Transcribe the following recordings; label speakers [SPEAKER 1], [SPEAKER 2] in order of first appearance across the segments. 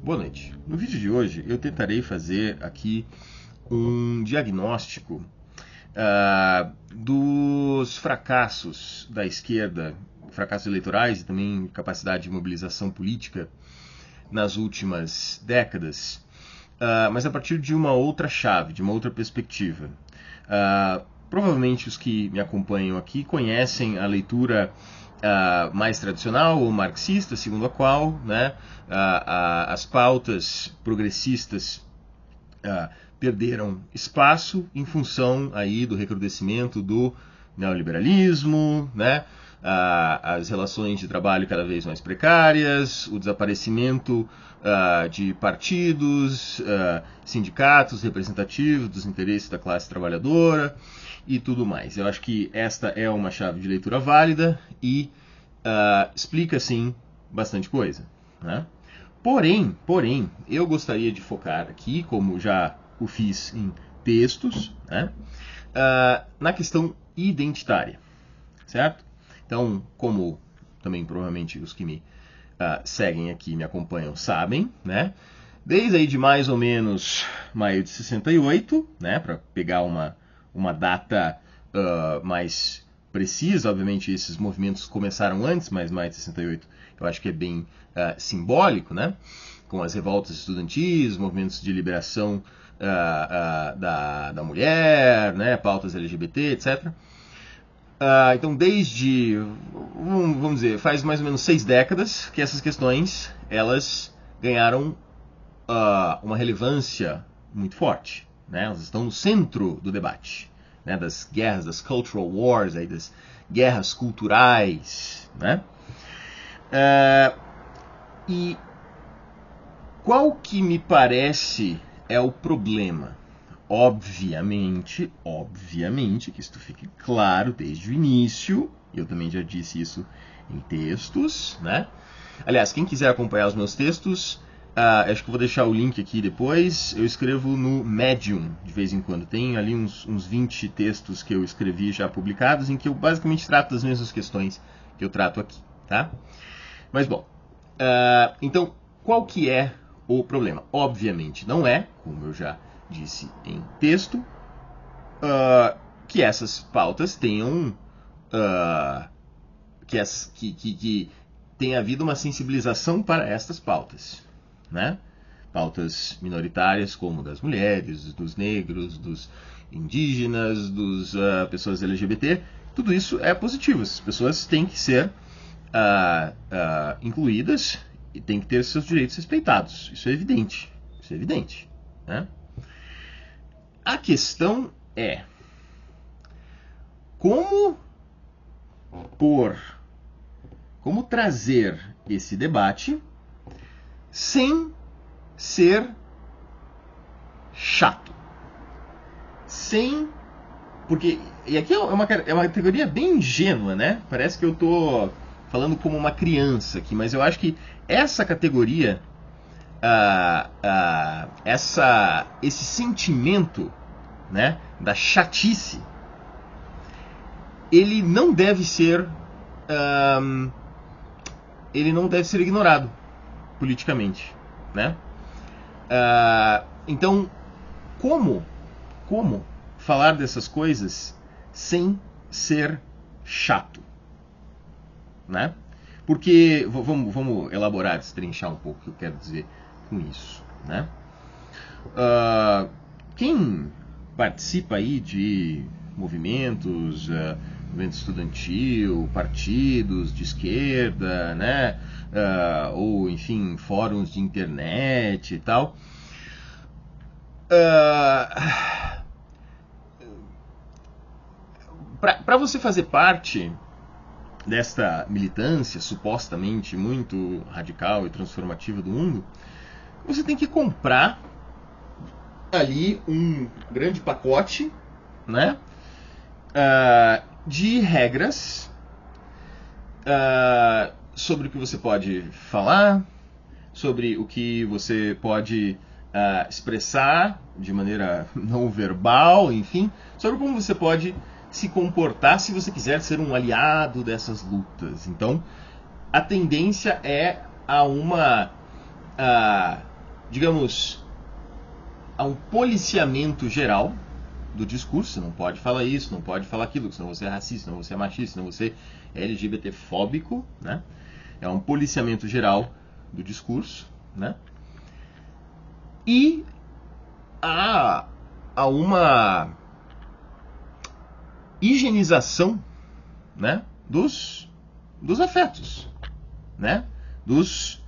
[SPEAKER 1] Boa noite. No vídeo de hoje eu tentarei fazer aqui um diagnóstico dos fracassos da esquerda, fracassos eleitorais e também capacidade de mobilização política nas últimas décadas, mas a partir de uma outra chave, de uma outra perspectiva. Provavelmente os que me acompanham aqui conhecem a leitura mais tradicional ou marxista, segundo a qual, né, as pautas progressistas perderam espaço em função aí do recrudescimento do neoliberalismo, né, as relações de trabalho cada vez mais precárias, o desaparecimento de partidos, sindicatos representativos dos interesses da classe trabalhadora e tudo mais. Eu acho que esta é uma chave de leitura válida e explica, sim, bastante coisa, né? Porém, eu gostaria de focar aqui, como já o fiz em textos, né, na questão identitária, certo? Então, como também provavelmente os que me seguem aqui, me acompanham, sabem, né? Desde aí de mais ou menos maio de 68, né, para pegar uma data mais precisa, obviamente esses movimentos começaram antes, mas maio de 68 eu acho que é bem simbólico, né? Com as revoltas estudantis, movimentos de liberação da mulher, né? Pautas LGBT, etc. Então, desde, vamos dizer, faz mais ou menos 6 décadas que essas questões elas ganharam uma relevância muito forte, né? Elas estão no centro do debate, né? Das guerras, das cultural wars, aí, das guerras culturais, né? E qual que me parece é o problema? Obviamente, que isto fique claro desde o início, eu também já disse isso em textos, né? Aliás, quem quiser acompanhar os meus textos, acho que eu vou deixar o link aqui depois. Eu escrevo no Medium de vez em quando. Tem ali uns 20 textos que eu escrevi já publicados, em que eu basicamente trato das mesmas questões que eu trato aqui, tá? Mas bom, então qual que é o problema? Obviamente não é, como eu já disse em texto, que essas pautas tenham que tenha havido uma sensibilização para estas pautas, né? Pautas minoritárias como das mulheres, dos negros, dos indígenas, dos pessoas LGBT, tudo isso é positivo. As pessoas têm que ser incluídas e têm que ter seus direitos respeitados. Isso é evidente. Né? A questão é como trazer esse debate sem ser chato. Porque, e aqui é uma categoria bem ingênua, né? Parece que eu estou falando como uma criança aqui, mas eu acho que essa categoria, esse sentimento, né, da chatice, ele não deve ser ignorado politicamente, né? Então, como falar dessas coisas sem ser chato, né? Porque vamos elaborar, destrinchar um pouco o que eu quero dizer com isso, né? Quem participa aí de movimentos, movimento estudantil, partidos de esquerda, né? Ou enfim, fóruns de internet e tal, para você fazer parte desta militância supostamente muito radical e transformativa do mundo, você tem que comprar ali um grande pacote, né, de regras sobre o que você pode falar, sobre o que você pode expressar de maneira não verbal, enfim, sobre como você pode se comportar se você quiser ser um aliado dessas lutas. Então, a tendência é a uma digamos, a um policiamento geral do discurso. Você não pode falar isso, não pode falar aquilo, senão você é racista, senão você é machista, senão você é LGBT-fóbico, né? É um policiamento geral do discurso, né? E há uma higienização, né, dos afetos, né, dos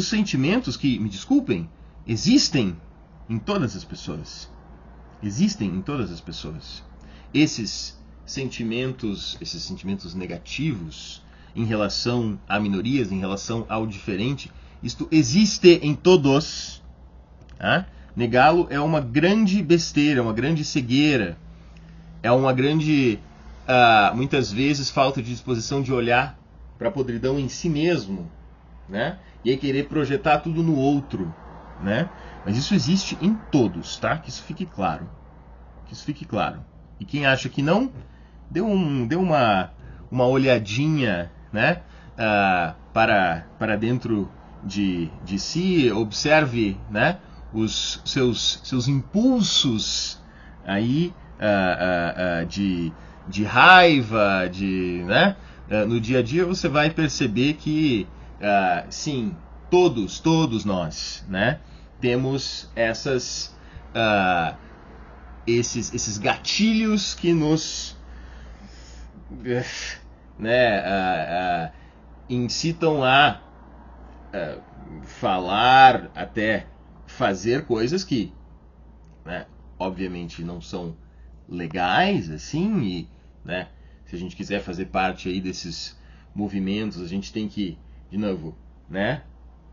[SPEAKER 1] sentimentos que, me desculpem, existem em todas as pessoas. Existem em todas as pessoas. Esses sentimentos negativos em relação a minorias, em relação ao diferente, isto existe em todos. Tá? Negá-lo é uma grande besteira, uma grande cegueira, é uma grande, muitas vezes, falta de disposição de olhar para a podridão em si mesmo, né? E aí querer projetar tudo no outro, né? Mas isso existe em todos, tá? Que isso fique claro. Que isso fique claro. E quem acha que não, dê uma olhadinha, né? Para dentro de si, observe, né? Os seus impulsos aí de raiva, né? No dia a dia você vai perceber que sim, todos nós, né? Temos esses gatilhos que nos, né, incitam a falar, até fazer coisas que, né, obviamente não são legais, assim, e, né, se a gente quiser fazer parte aí desses movimentos, a gente tem que, de novo, né,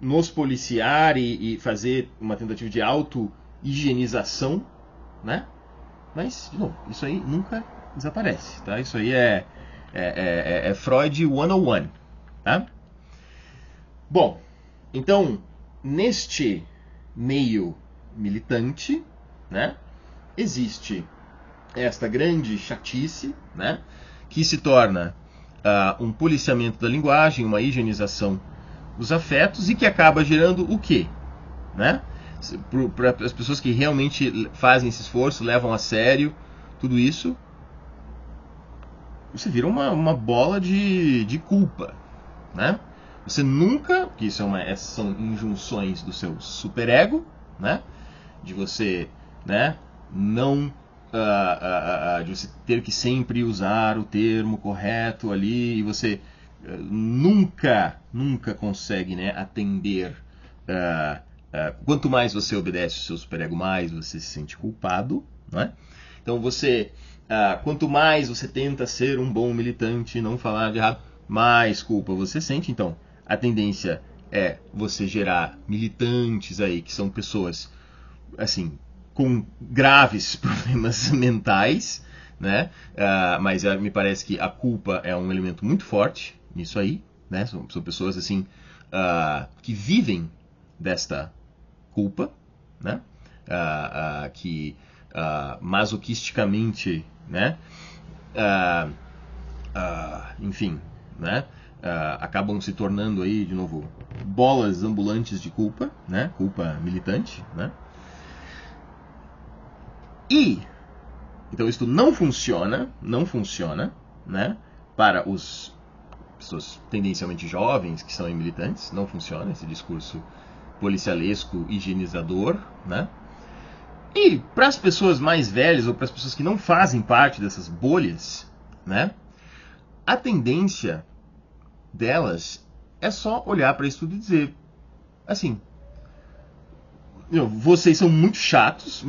[SPEAKER 1] nos policiar e fazer uma tentativa de auto-higienização, né? Mas, de novo, isso aí nunca desaparece, tá? Isso aí é Freud 101, tá? Bom, então, neste meio militante, né, existe esta grande chatice, né, que se torna um policiamento da linguagem, uma higienização dos afetos, e que acaba gerando o quê? Né? Para as pessoas que realmente fazem esse esforço, levam a sério tudo isso, você vira uma bola de culpa, né? Você nunca, que isso essas são injunções do seu superego, né? De você, né, não de você ter que sempre usar o termo correto ali, e você nunca consegue, né, atender. Quanto mais você obedece o seu superego, mais você se sente culpado, né? Então você, quanto mais você tenta ser um bom militante, não falar de errado, mais culpa você sente. Então a tendência é você gerar militantes aí que são pessoas, assim, com graves problemas mentais, né? Mas me parece que a culpa é um elemento muito forte nisso aí, né? São pessoas, assim, que vivem desta culpa, né? Que masoquisticamente, né? Enfim, né? Acabam se tornando aí, de novo, bolas ambulantes de culpa, né? Culpa militante, né? E então isso não funciona, né? Para os pessoas tendencialmente jovens que são militantes, não funciona esse discurso policialesco, higienizador, né? E para as pessoas mais velhas, ou para as pessoas que não fazem parte dessas bolhas, né? A tendência delas é só olhar para isso tudo e dizer, assim, vocês são muito chatos,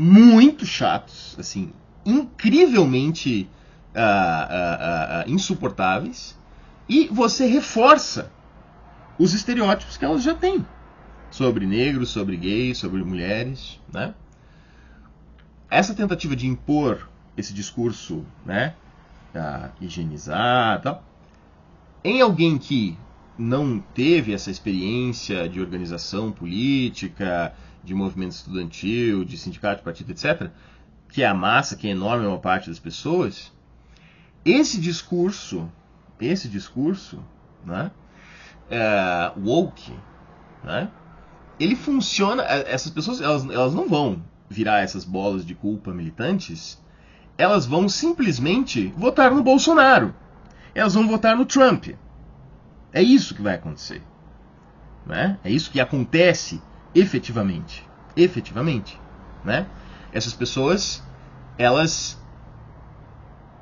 [SPEAKER 1] assim, incrivelmente insuportáveis, e você reforça os estereótipos que elas já têm sobre negros, sobre gays, sobre mulheres, né? Essa tentativa de impor esse discurso, né, higienizar, tal, em alguém que não teve essa experiência de organização política, de movimento estudantil, de sindicato, de partido, etc., que é a massa, que é enorme uma parte das pessoas, esse discurso, né, woke, né, ele funciona. Essas pessoas elas não vão virar essas bolas de culpa militantes, elas vão simplesmente votar no Bolsonaro. Elas vão votar no Trump. É isso que vai acontecer. Né? É isso que acontece efetivamente. Efetivamente. Né? Essas pessoas, elas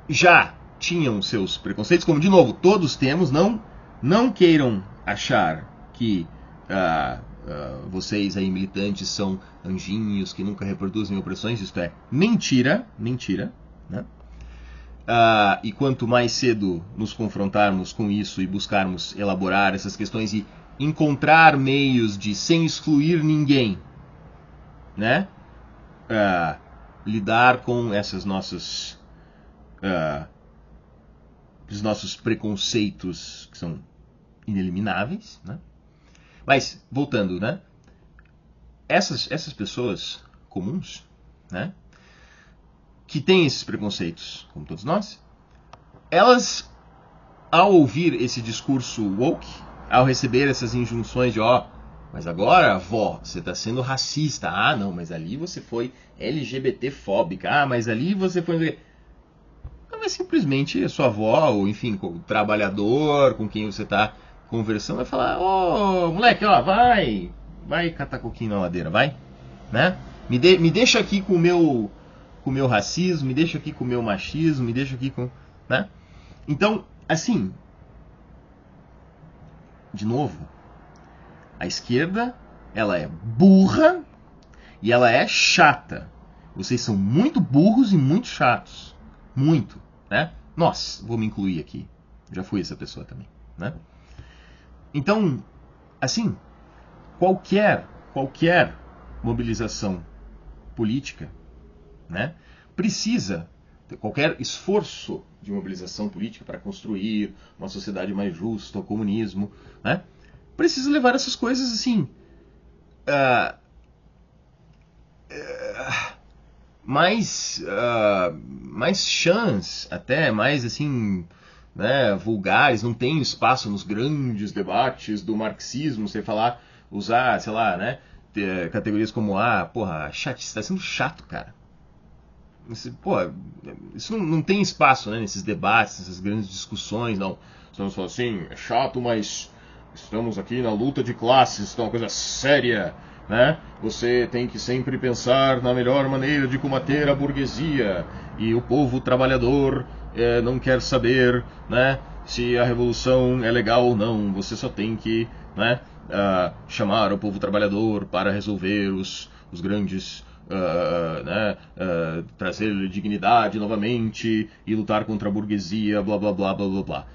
[SPEAKER 1] já tinham seus preconceitos, como de novo, todos temos, não queiram achar que vocês aí militantes são anjinhos que nunca reproduzem opressões, isto é mentira, né? E quanto mais cedo nos confrontarmos com isso e buscarmos elaborar essas questões e encontrar meios de, sem excluir ninguém, né? Lidar com essas nossas os nossos preconceitos que são inelimináveis, né? Mas, voltando, né? Essas pessoas comuns, né? Que têm esses preconceitos, como todos nós, elas, ao ouvir esse discurso woke, ao receber essas injunções de, mas agora, vó, você está sendo racista. Ah, não, mas ali você foi LGBT-fóbica. Ah, mas ali você foi... Mas simplesmente a sua avó, ou enfim, o trabalhador com quem você está conversando, vai falar, moleque, vai catar coquinho na ladeira, vai, né? Me deixa aqui com o meu racismo, me deixa aqui com o meu machismo, me deixa aqui com... Né? Então, assim, de novo, a esquerda, ela é burra e ela é chata. Vocês são muito burros e muito chatos. Muito, né? Nossa, vou me incluir aqui. Já fui essa pessoa também, né? Então, assim, qualquer mobilização política, né, precisa ter qualquer esforço de mobilização política para construir uma sociedade mais justa, o comunismo, né, precisa levar essas coisas assim mais chãs, até mais assim, né, vulgares, não tem espaço nos grandes debates do marxismo, você falar, usar, sei lá, né, categorias como, chato, você tá sendo chato, cara. Isso não tem espaço, né, nesses debates, nessas grandes discussões, não. Estamos falando assim, é chato, mas estamos aqui na luta de classes, então é uma coisa séria, né? Você tem que sempre pensar na melhor maneira de combater a burguesia, e o povo trabalhador não quer saber, né, se a revolução é legal ou não. Você só tem que, né, chamar o povo trabalhador para resolver os grandes, trazer dignidade novamente e lutar contra a burguesia, blá blá blá blá blá blá.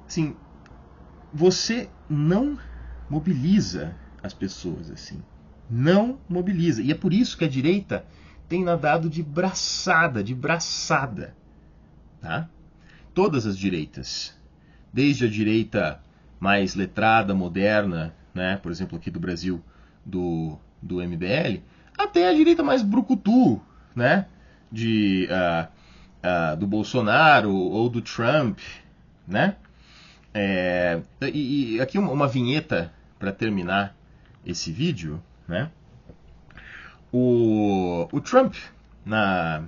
[SPEAKER 1] Assim, você não mobiliza as pessoas assim. Não mobiliza. E é por isso que a direita tem nadado de braçada. Tá? Todas as direitas. Desde a direita mais letrada, moderna, né, por exemplo aqui do Brasil, do MBL, até a direita mais brucutu, né, do Bolsonaro ou do Trump, né? E aqui uma vinheta para terminar esse vídeo, né? O Trump na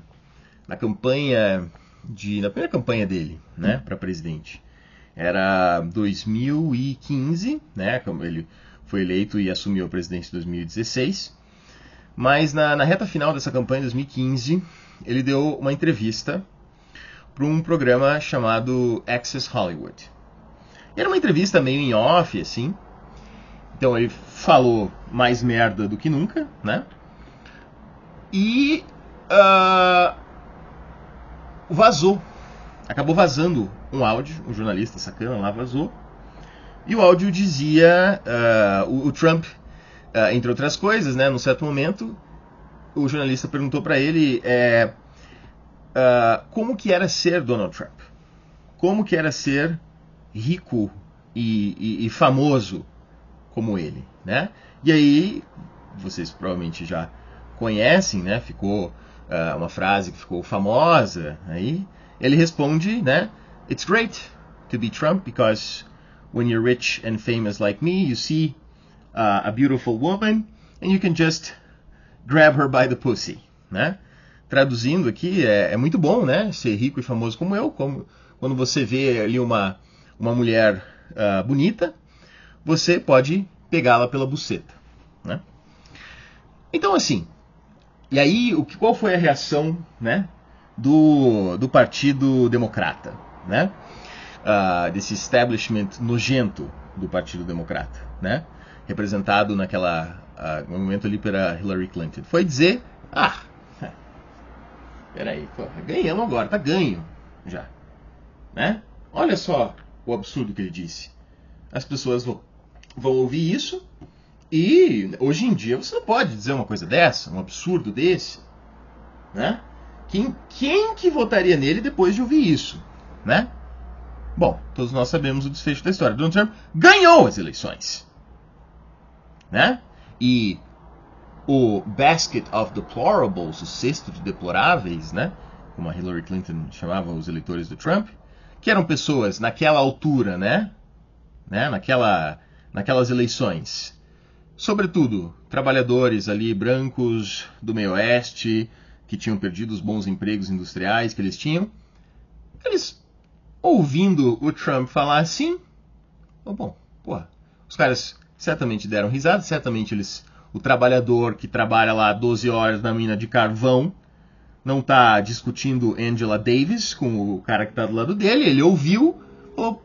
[SPEAKER 1] primeira campanha dele, né, para presidente, era 2015, né? Ele foi eleito e assumiu a presidência em 2016. Mas na reta final dessa campanha, em 2015, ele deu uma entrevista para um programa chamado Access Hollywood. Era uma entrevista meio em off, assim. Então ele falou mais merda do que nunca, né? E vazou. Acabou vazando um áudio, um jornalista sacana lá vazou. E o áudio dizia, o Trump, entre outras coisas, né, num certo momento, o jornalista perguntou para ele como que era ser Donald Trump. Como que era ser rico e famoso como ele, né? E aí, vocês provavelmente já conhecem, né? Ficou uma frase que ficou famosa. Aí ele responde, né? It's great to be Trump because when you're rich and famous like me, you see a beautiful woman and you can just grab her by the pussy, né? Traduzindo aqui, é muito bom, né? Ser rico e famoso como eu, quando você vê ali uma mulher bonita, você pode pegá-la pela buceta, né? Então, assim, e aí, qual foi a reação, né, do Partido Democrata, né? Desse establishment nojento do Partido Democrata, né? Representado no momento ali pela Hillary Clinton. Foi dizer, peraí, ganhamos agora, tá ganho já, né? Olha só o absurdo que ele disse. As pessoas vão ouvir isso e hoje em dia você não pode dizer uma coisa dessa, um absurdo desse, né? Quem que votaria nele depois de ouvir isso, né? Bom, todos nós sabemos o desfecho da história. Donald Trump ganhou as eleições, né? E o basket of deplorables, o cesto de deploráveis, né? Como a Hillary Clinton chamava os eleitores do Trump, que eram pessoas naquela altura, né? Naquelas eleições, sobretudo trabalhadores ali brancos do meio oeste que tinham perdido os bons empregos industriais que eles tinham, eles ouvindo o Trump falar assim, os caras certamente deram risada, certamente o trabalhador que trabalha lá 12 horas na mina de carvão não está discutindo Angela Davis com o cara que está do lado dele, ele ouviu, falou,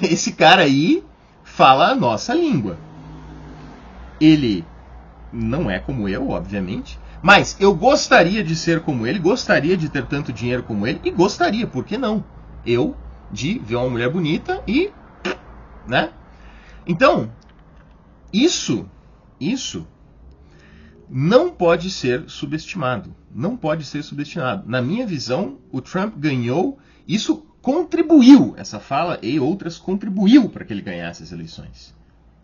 [SPEAKER 1] esse cara aí fala a nossa língua. Ele não é como eu, obviamente, mas eu gostaria de ser como ele, gostaria de ter tanto dinheiro como ele, e gostaria, por que não? Eu, de ver uma mulher bonita e... né? Então, isso não pode ser subestimado. Não pode ser subestimado. Na minha visão, o Trump ganhou, isso contribuiu, essa fala e outras contribuiu para que ele ganhasse as eleições.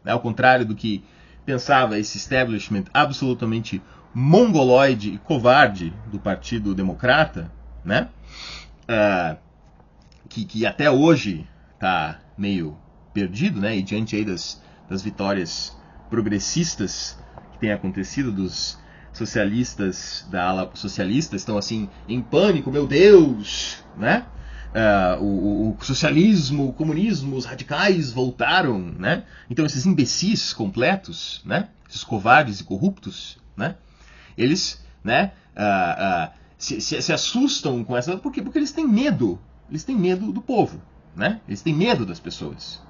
[SPEAKER 1] Ao contrário do que pensava esse establishment absolutamente mongoloide e covarde do Partido Democrata, né? Que até hoje está meio perdido, né? E diante aí das vitórias progressistas que têm acontecido, dos socialistas, da ala socialista, estão assim em pânico, meu Deus, né? O socialismo, o comunismo, os radicais voltaram, né? Então esses imbecis completos, né? Esses covardes e corruptos, né? Eles, né? Se assustam com essa, porque eles têm medo do povo, né? Eles têm medo das pessoas.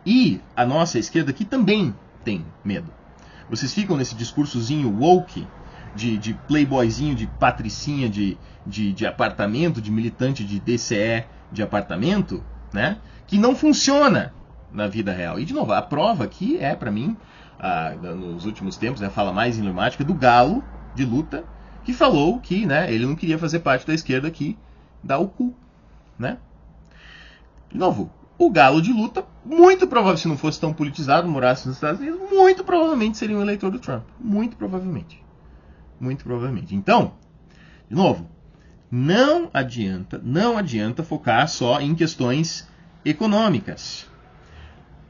[SPEAKER 1] E a nossa esquerda aqui também tem medo. Vocês ficam nesse discursozinho woke, de playboyzinho, de patricinha de apartamento, de militante de DCE de apartamento, né? Que não funciona na vida real. E, de novo, a prova aqui é, para mim, nos últimos tempos, a fala mais emblemática do Galo de luta, que falou que, né, ele não queria fazer parte da esquerda que dá o cu, né? De novo, o Galo de luta, muito provavelmente, se não fosse tão politizado, morasse nos Estados Unidos, muito provavelmente seria um eleitor do Trump. Muito provavelmente. Muito provavelmente. Então, de novo, não adianta focar só em questões econômicas.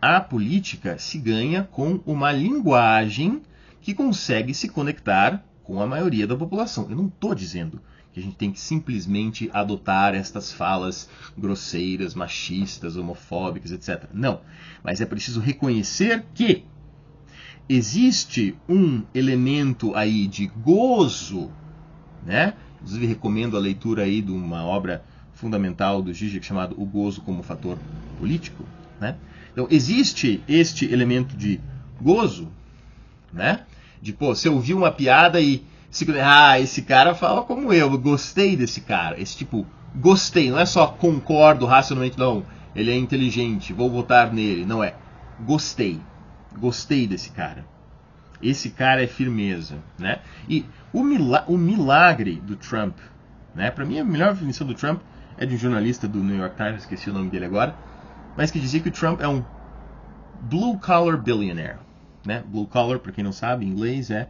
[SPEAKER 1] A política se ganha com uma linguagem que consegue se conectar com a maioria da população. Eu não estou dizendo que a gente tem que simplesmente adotar estas falas grosseiras, machistas, homofóbicas, etc. Não. Mas é preciso reconhecer que existe um elemento aí de gozo, né? Inclusive recomendo a leitura aí de uma obra fundamental do Zizek chamado O Gozo como Fator Político, né? Então existe este elemento de gozo, né? De, você ouviu uma piada e esse cara fala como eu gostei desse cara. Esse tipo, gostei, não é só concordo racionalmente, não, ele é inteligente, vou votar nele. Não é, gostei desse cara. Esse cara é firmeza, né? E o milagre do Trump, né? Para mim a melhor definição do Trump é de um jornalista do New York Times, esqueci o nome dele agora, mas que dizia que o Trump é um blue collar billionaire, né? Blue collar, para quem não sabe, em inglês é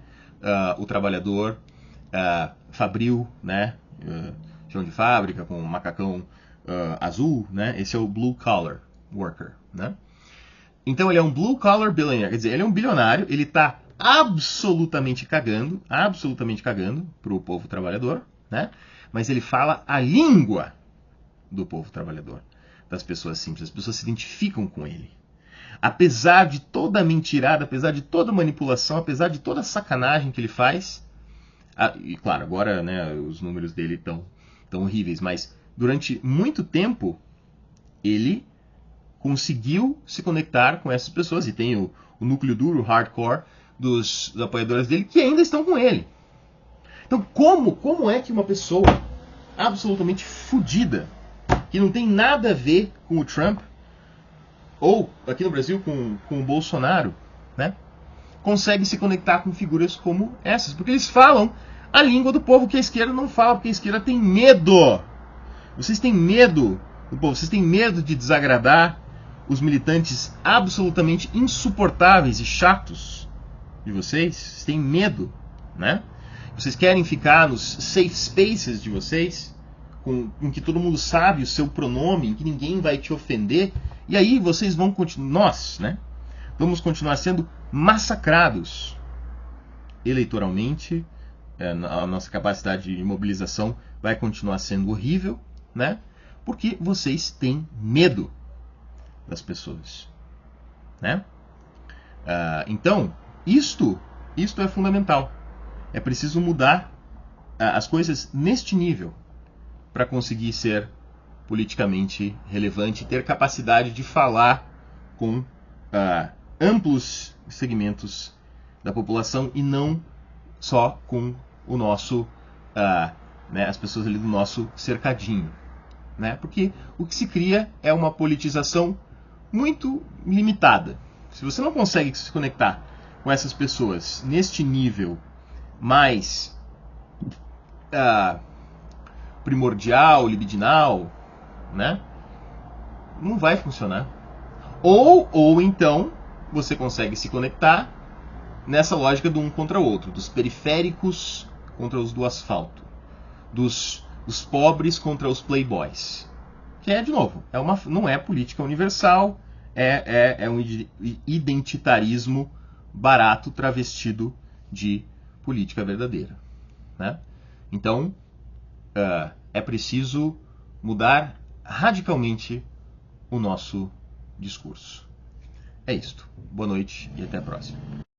[SPEAKER 1] o trabalhador fabril, né? Chão de fábrica com um macacão azul, né? Esse é o blue collar worker, né? Então ele é um blue collar billionaire, quer dizer, ele é um bilionário, ele está absolutamente cagando para o povo trabalhador, né? Mas ele fala a língua do povo trabalhador, das pessoas simples, as pessoas se identificam com ele. Apesar de toda a mentirada, apesar de toda a manipulação, apesar de toda a sacanagem que ele faz, e claro, agora, né, os números dele estão tão horríveis, mas durante muito tempo ele conseguiu se conectar com essas pessoas, e tem o núcleo duro, o hardcore, dos apoiadores dele, que ainda estão com ele. Então, como é que uma pessoa absolutamente fodida, que não tem nada a ver com o Trump, ou aqui no Brasil com o Bolsonaro, né, consegue se conectar com figuras como essas? Porque eles falam a língua do povo que a esquerda não fala, porque a esquerda tem medo. Vocês têm medo do povo, vocês têm medo de desagradar os militantes absolutamente insuportáveis e chatos de vocês. Vocês têm medo, né? Vocês querem ficar nos safe spaces de vocês, em que todo mundo sabe o seu pronome, em que ninguém vai te ofender, e aí vocês vão continuar, nós, né, vamos continuar sendo massacrados eleitoralmente, a nossa capacidade de mobilização vai continuar sendo horrível, né, porque vocês têm medo das pessoas, né? Então, isto é fundamental. É preciso mudar as coisas neste nível para conseguir ser politicamente relevante e ter capacidade de falar com amplos segmentos da população e não só com o nosso, né, as pessoas ali do nosso cercadinho, né? Porque o que se cria é uma politização muito limitada. Se você não consegue se conectar com essas pessoas neste nível mais primordial, libidinal, né, não vai funcionar. Ou então você consegue se conectar nessa lógica do um contra o outro, dos periféricos contra os do asfalto, dos pobres contra os playboys, que é, de novo, não é política universal, é um identitarismo barato travestido de política verdadeira, né? Então é preciso mudar radicalmente o nosso discurso. É isto. Boa noite e até a próxima.